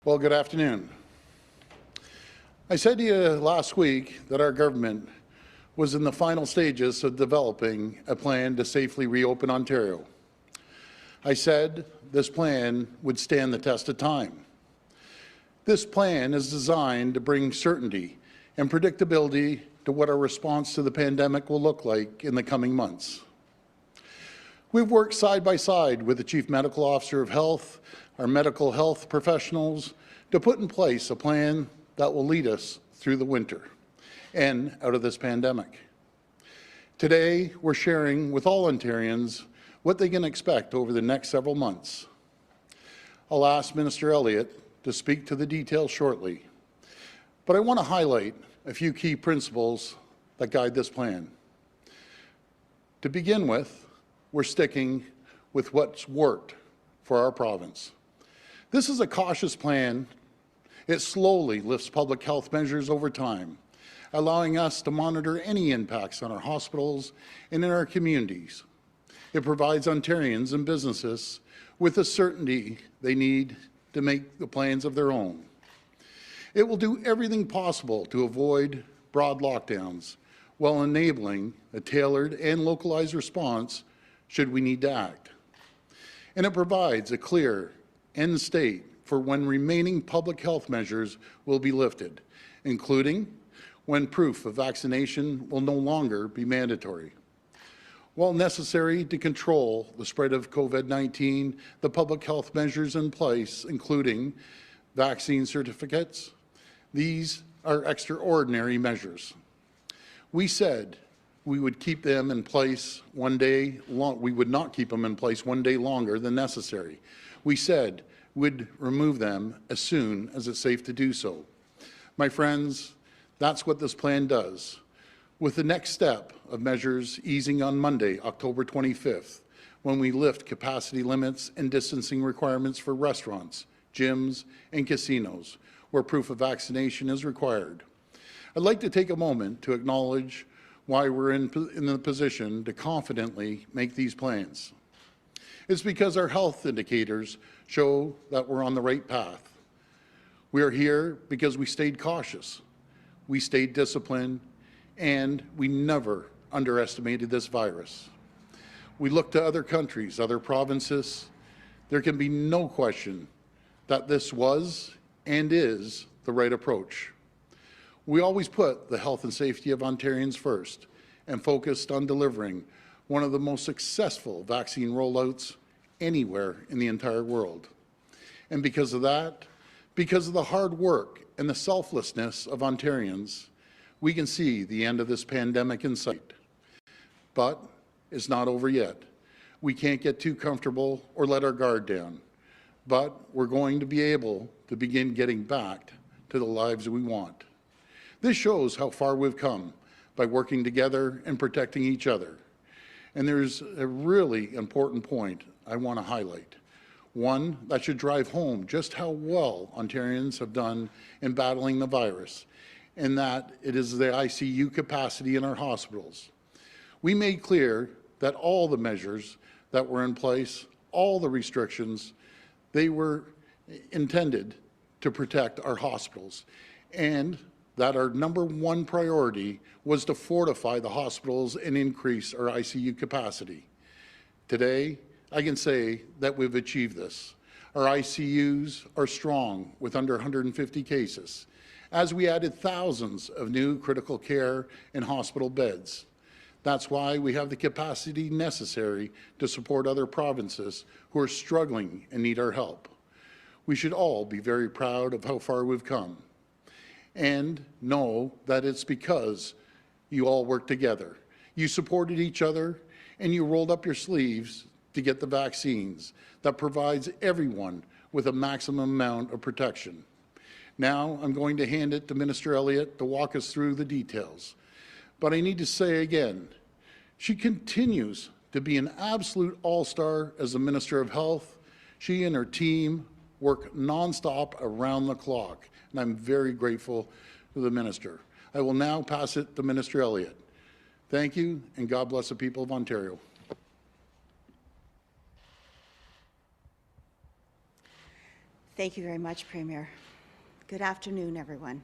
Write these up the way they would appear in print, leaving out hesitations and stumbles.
Well, good afternoon. I said to you last week that our government was in the final stages of developing a plan to safely reopen Ontario. I said this plan would stand the test of time. This plan is designed to bring certainty and predictability to what our response to the pandemic will look like in the coming months. We've worked side by side with the Chief Medical Officer of Health, our medical health professionals, to put in place a plan that will lead us through the winter and out of this pandemic. Today, we're sharing with all Ontarians what they can expect over the next several months. I'll ask Minister Elliott to speak to the details shortly, but I want to highlight a few key principles that guide this plan. To begin with, we're sticking with what's worked for our province. This is a cautious plan. It slowly lifts public health measures over time, allowing us to monitor any impacts on our hospitals and in our communities. It provides Ontarians and businesses with the certainty they need to make the plans of their own. It will do everything possible to avoid broad lockdowns while enabling a tailored and localized response should we need to act. And it provides a clear end state for when remaining public health measures will be lifted, including when proof of vaccination will no longer be mandatory. While necessary to control the spread of COVID-19, the public health measures in place, including vaccine certificates, these are extraordinary measures. We said we would keep them in place one day long. We would not keep them in place one day longer than necessary. We said we'd remove them as soon as it's safe to do so. My friends, that's what this plan does. With the next step of measures easing on Monday, October 25th, when we lift capacity limits and distancing requirements for restaurants, gyms, and casinos, where proof of vaccination is required. I'd like to take a moment to acknowledge why we're in the position to confidently make these plans. It's because our health indicators show that we're on the right path. We are here because we stayed cautious, we stayed disciplined, and we never underestimated this virus. We look to other countries, other provinces. There can be no question that this was and is the right approach. We always put the health and safety of Ontarians first and focused on delivering one of the most successful vaccine rollouts anywhere in the entire world. And because of that, because of the hard work and the selflessness of Ontarians, we can see the end of this pandemic in sight. But it's not over yet. We can't get too comfortable or let our guard down. But we're going to be able to begin getting back to the lives we want. This shows how far we've come by working together and protecting each other. And there's a really important point I want to highlight. One that should drive home just how well Ontarians have done in battling the virus, and that it is the ICU capacity in our hospitals. We made clear that all the measures that were in place, all the restrictions, they were intended to protect our hospitals, and that our #1 priority was to fortify the hospitals and increase our ICU capacity. Today, I can say that we've achieved this. Our ICUs are strong with under 150 cases, as we added thousands of new critical care and hospital beds. That's why we have the capacity necessary to support other provinces who are struggling and need our help. We should all be very proud of how far we've come, and know that it's because you all worked together. You supported each other, and you rolled up your sleeves to get the vaccines that provides everyone with a maximum amount of protection. Now I'm going to hand it to Minister Elliott to walk us through the details. But I need to say again, she continues to be an absolute all-star as the Minister of Health. She and her team work nonstop around the clock, and I'm very grateful to the Minister. I will now pass it to Minister Elliott. Thank you, and God bless the people of Ontario. Thank you very much, Premier. Good afternoon, everyone.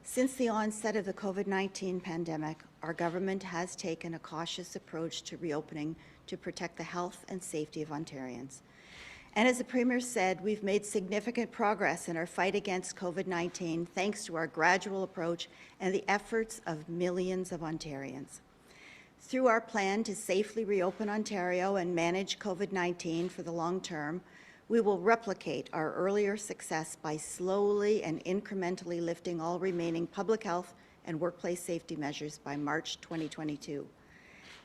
Since the onset of the COVID-19 pandemic, our government has taken a cautious approach to reopening to protect the health and safety of Ontarians. And as the Premier said, we've made significant progress in our fight against COVID-19 thanks to our gradual approach and the efforts of millions of Ontarians. Through our plan to safely reopen Ontario and manage COVID-19 for the long term, we will replicate our earlier success by slowly and incrementally lifting all remaining public health and workplace safety measures by March 2022.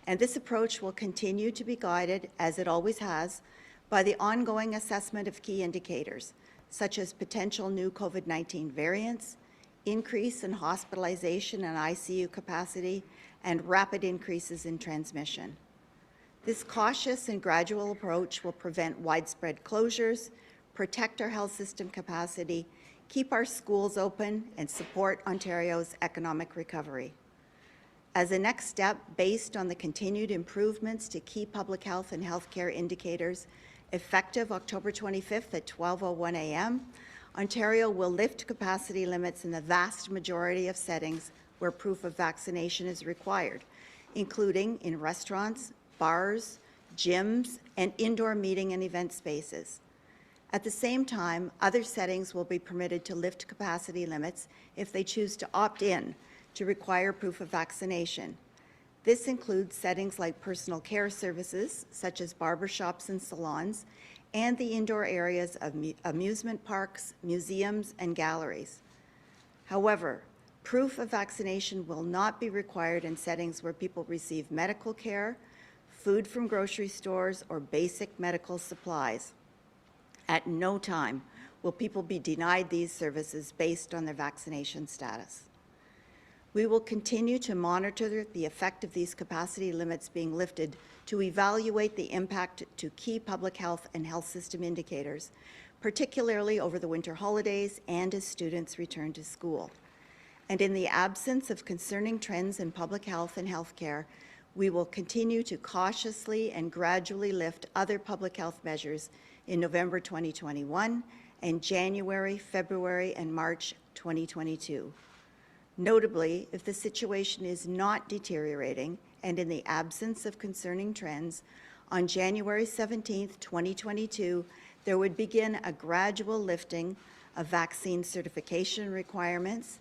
And this approach will continue to be guided, as it always has, by the ongoing assessment of key indicators, such as potential new COVID-19 variants, increase in hospitalization and ICU capacity, and rapid increases in transmission. This cautious and gradual approach will prevent widespread closures, protect our health system capacity, keep our schools open, and support Ontario's economic recovery. As a next step, based on the continued improvements to key public health and healthcare indicators, effective October 25th at 12:01 a.m., Ontario will lift capacity limits in the vast majority of settings where proof of vaccination is required, including in restaurants, bars, gyms, and indoor meeting and event spaces. At the same time, other settings will be permitted to lift capacity limits if they choose to opt in to require proof of vaccination. This includes settings like personal care services, such as barbershops and salons, and the indoor areas of amusement parks, museums, and galleries. However, proof of vaccination will not be required in settings where people receive medical care, food from grocery stores, or basic medical supplies. At no time will people be denied these services based on their vaccination status. We will continue to monitor the effect of these capacity limits being lifted to evaluate the impact to key public health and health system indicators, particularly over the winter holidays and as students return to school. And in the absence of concerning trends in public health and healthcare, we will continue to cautiously and gradually lift other public health measures in November 2021 and January, February, and March 2022. Notably, if the situation is not deteriorating and in the absence of concerning trends, on January 17, 2022, there would begin a gradual lifting of vaccine certification requirements,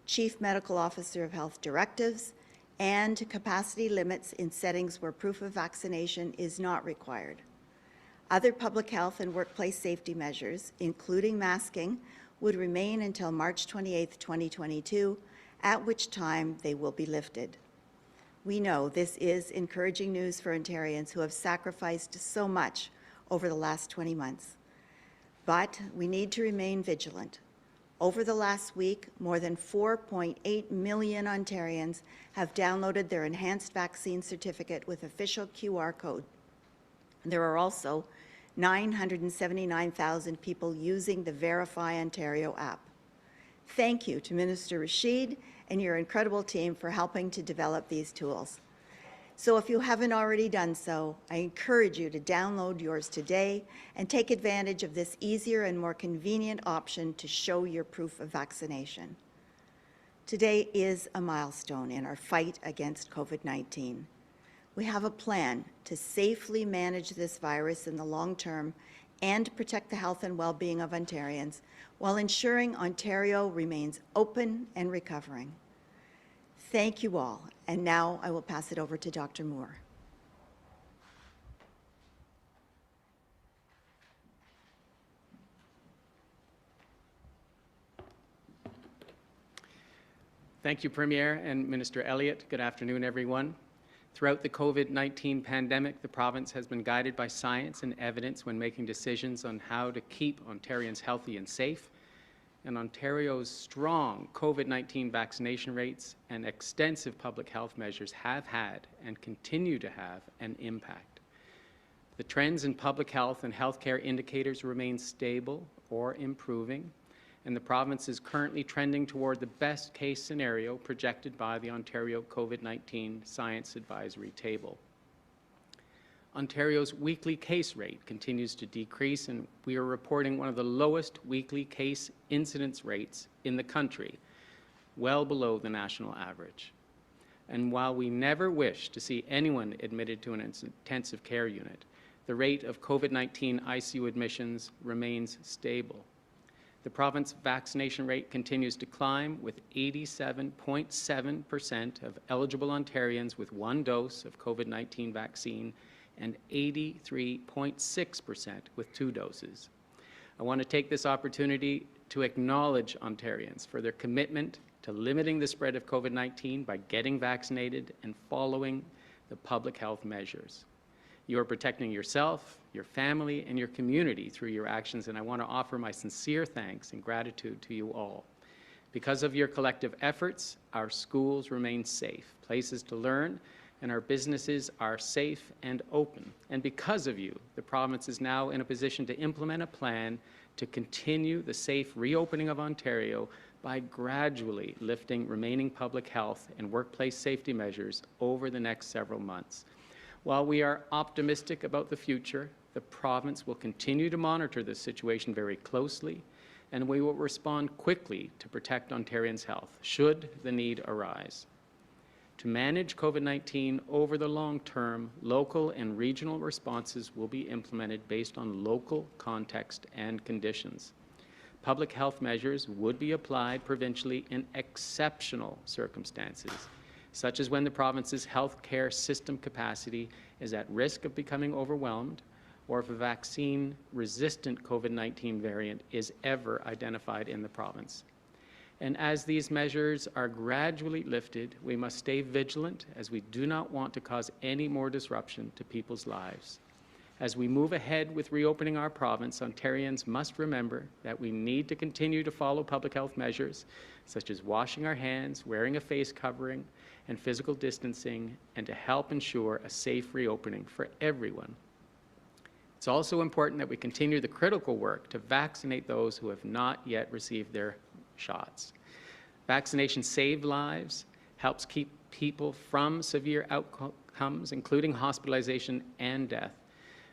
Chief Medical Officer of Health directives, and capacity limits in settings where proof of vaccination is not required. Other public health and workplace safety measures, including masking, would remain until March 28, 2022, at which time they will be lifted. We know this is encouraging news for Ontarians who have sacrificed so much over the last 20 months. But we need to remain vigilant. Over the last week, more than 4.8 million Ontarians have downloaded their enhanced vaccine certificate with official QR code. There are also 979,000 people using the Verify Ontario app. Thank you to Minister Rashid and your incredible team for helping to develop these tools. So if you haven't already done so, I encourage you to download yours today and take advantage of this easier and more convenient option to show your proof of vaccination. Today is a milestone in our fight against COVID-19. We have a plan to safely manage this virus in the long term and protect the health and well-being of Ontarians while ensuring Ontario remains open and recovering. Thank you all, and now I will pass it over to Dr. Moore. Thank you, Premier and Minister Elliott. Good afternoon, everyone. Throughout the COVID-19 pandemic, the province has been guided by science and evidence when making decisions on how to keep Ontarians healthy and safe. And Ontario's strong COVID-19 vaccination rates and extensive public health measures have had and continue to have an impact. The trends in public health and healthcare indicators remain stable or improving, and the province is currently trending toward the best case scenario projected by the Ontario COVID-19 Science Advisory Table. Ontario's weekly case rate continues to decrease, and we are reporting one of the lowest weekly case incidence rates in the country, well below the national average. And while we never wish to see anyone admitted to an intensive care unit, the rate of COVID-19 ICU admissions remains stable. The province vaccination rate continues to climb, with 87.7% of eligible Ontarians with one dose of COVID-19 vaccine and 83.6% with 2 doses. I want to take this opportunity to acknowledge Ontarians for their commitment to limiting the spread of COVID-19 by getting vaccinated and following the public health measures. You are protecting yourself, your family, and your community through your actions, and I want to offer my sincere thanks and gratitude to you all. Because of your collective efforts, our schools remain safe, places to learn, and our businesses are safe and open. And because of you, the province is now in a position to implement a plan to continue the safe reopening of Ontario by gradually lifting remaining public health and workplace safety measures over the next several months. While we are optimistic about the future, the province will continue to monitor this situation very closely, and we will respond quickly to protect Ontarians' health, should the need arise. To manage COVID-19 over the long term, local and regional responses will be implemented based on local context and conditions. Public health measures would be applied provincially in exceptional circumstances, such as when the province's healthcare system capacity is at risk of becoming overwhelmed, or if a vaccine-resistant COVID-19 variant is ever identified in the province. And as these measures are gradually lifted, we must stay vigilant, as we do not want to cause any more disruption to people's lives. As we move ahead with reopening our province, Ontarians must remember that we need to continue to follow public health measures, such as washing our hands, wearing a face covering, and physical distancing, and to help ensure a safe reopening for everyone. It's also important that we continue the critical work to vaccinate those who have not yet received their shots. Vaccination saves lives, helps keep people from severe outcomes, including hospitalization and death.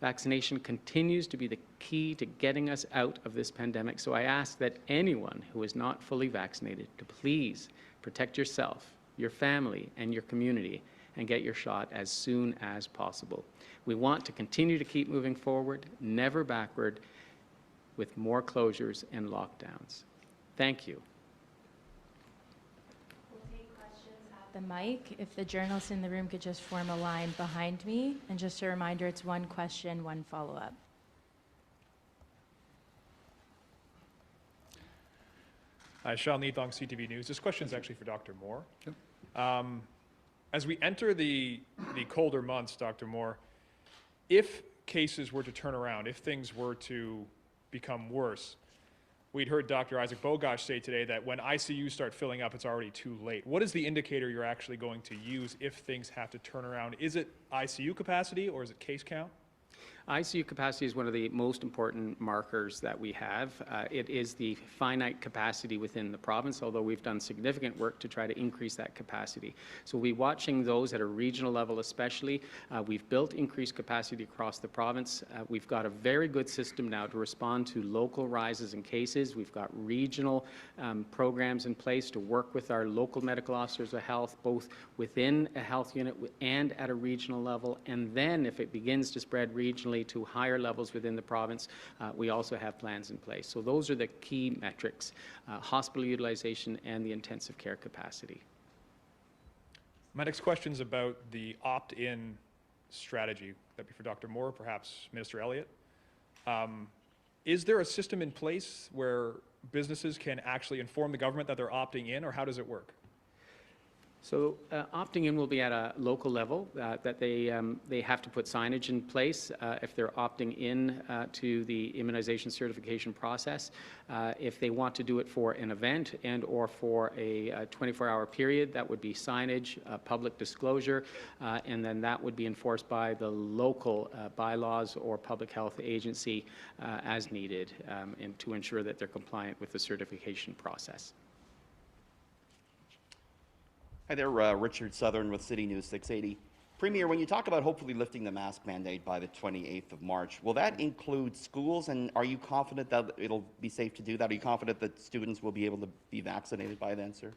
Vaccination continues to be the key to getting us out of this pandemic, so I ask that anyone who is not fully vaccinated to please protect yourself, your family, and your community, and get your shot as soon as possible. We want to continue to keep moving forward, never backward, with more closures and lockdowns. Thank you. We'll take questions at the mic. If the journalists in the room could just form a line behind me. And just a reminder, it's one question, one follow-up. Hi, Sean Leadong, CTV News. This question is actually for Dr. Moore. Yep. As we enter the colder months, Dr. Moore, if cases were to turn around, if things were to become worse, we'd heard Dr. Isaac Bogosh say today that when ICUs start filling up, it's already too late. What is the indicator you're actually going to use if things have to turn around? Is it ICU capacity or is it case count? ICU capacity is one of the most important markers that we have. It is the finite capacity within the province, although we've done significant work to try to increase that capacity. So we'll be watching those at a regional level especially. We've built increased capacity across the province. We've got a very good system now to respond to local rises in cases. We've got regional programs in place to work with our local medical officers of health, both within a health unit and at a regional level. And then if it begins to spread regionally to higher levels within the province, we also have plans in place. So those are the key metrics, hospital utilization and the intensive care capacity. My next question is about the opt-in strategy. That'd be for Dr. Moore, perhaps Minister Elliott. Is there a system in place where businesses can actually inform the government that they're opting in, or how does it work? So opting in will be at a local level, that they have to put signage in place if they're opting in to the immunization certification process. If they want to do it for an event and or for a 24-hour period, that would be signage, public disclosure, and then that would be enforced by the local bylaws or public health agency as needed, and to ensure that they're compliant with the certification process. Hi there, Richard Southern with City News 680. Premier, when you talk about hopefully lifting the mask mandate by the 28th of March, will that include schools, and are you confident that it'll be safe to do that? Are you confident that students will be able to be vaccinated by then, sir?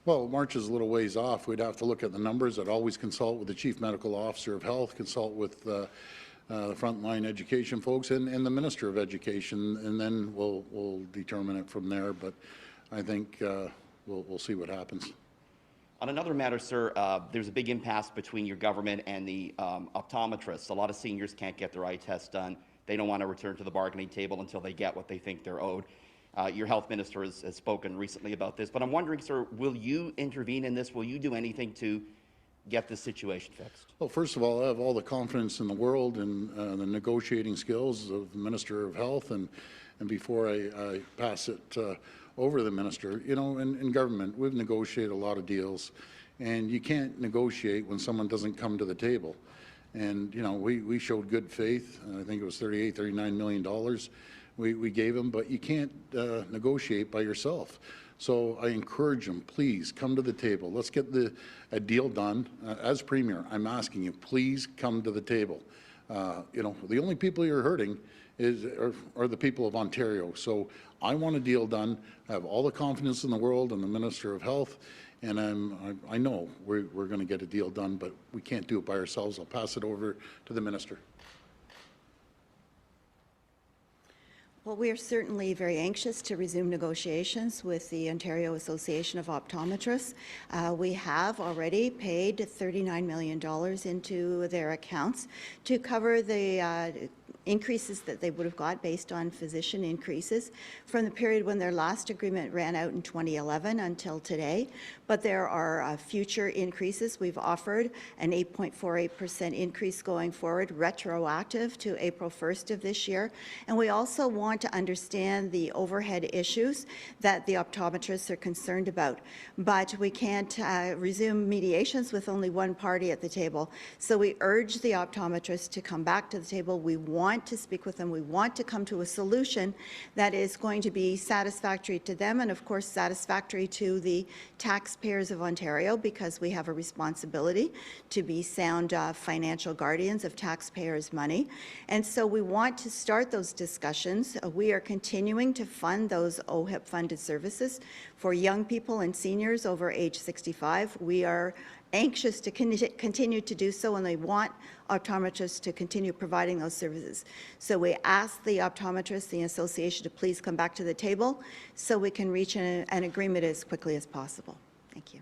Well, March is a little ways off. We'd have to look at the numbers. I'd always consult with the Chief Medical Officer of Health, consult with the frontline education folks and the Minister of Education, and then we'll determine it from there. But I think we'll see what happens. On another matter, sir, there's a big impasse between your government and the optometrists. A lot of seniors can't get their eye test done. They don't want to return to the bargaining table until they get what they think they're owed. Your health minister has spoken recently about this, but I'm wondering, sir, will you intervene in this? Will you do anything to get this situation fixed? Well, first of all, I have all the confidence in the world in the negotiating skills of the Minister of Health, and before I pass it over to the Minister, you know, in government, we've negotiated a lot of deals, and you can't negotiate when someone doesn't come to the table. And, you know, we showed good faith. I think it was $39 million we gave them, but you can't negotiate by yourself. So I encourage them, please come to the table. Let's get a deal done. As Premier, I'm asking you, please come to the table. You know, the only people you're hurting are the people of Ontario. So I want a deal done. I have all the confidence in the world in the Minister of Health, and I know we're going to get a deal done, but we can't do it by ourselves. I'll pass it over to the Minister. Well, we are certainly very anxious to resume negotiations with the Ontario Association of Optometrists. We have already paid $39 million into their accounts to cover the increases that they would have got based on physician increases from the period when their last agreement ran out in 2011 until today. But there are future increases. We've offered an 8.48% increase going forward, retroactive to April 1st of this year. And we also want to understand the overhead issues that the optometrists are concerned about. But we can't resume mediations with only one party at the table. So we urge the optometrists to come back to the table. We want to speak with them. We want to come to a solution that is going to be satisfactory to them and, of course, satisfactory to the taxpayers of Ontario, because we have a responsibility to be sound financial guardians of taxpayers' money. And so we want to start those discussions. We are continuing to fund those OHIP-funded services for young people and seniors over age 65. We are anxious to continue to do so, and they want optometrists to continue providing those services. So we ask the optometrists, the association, to please come back to the table so we can reach an agreement as quickly as possible. Thank you.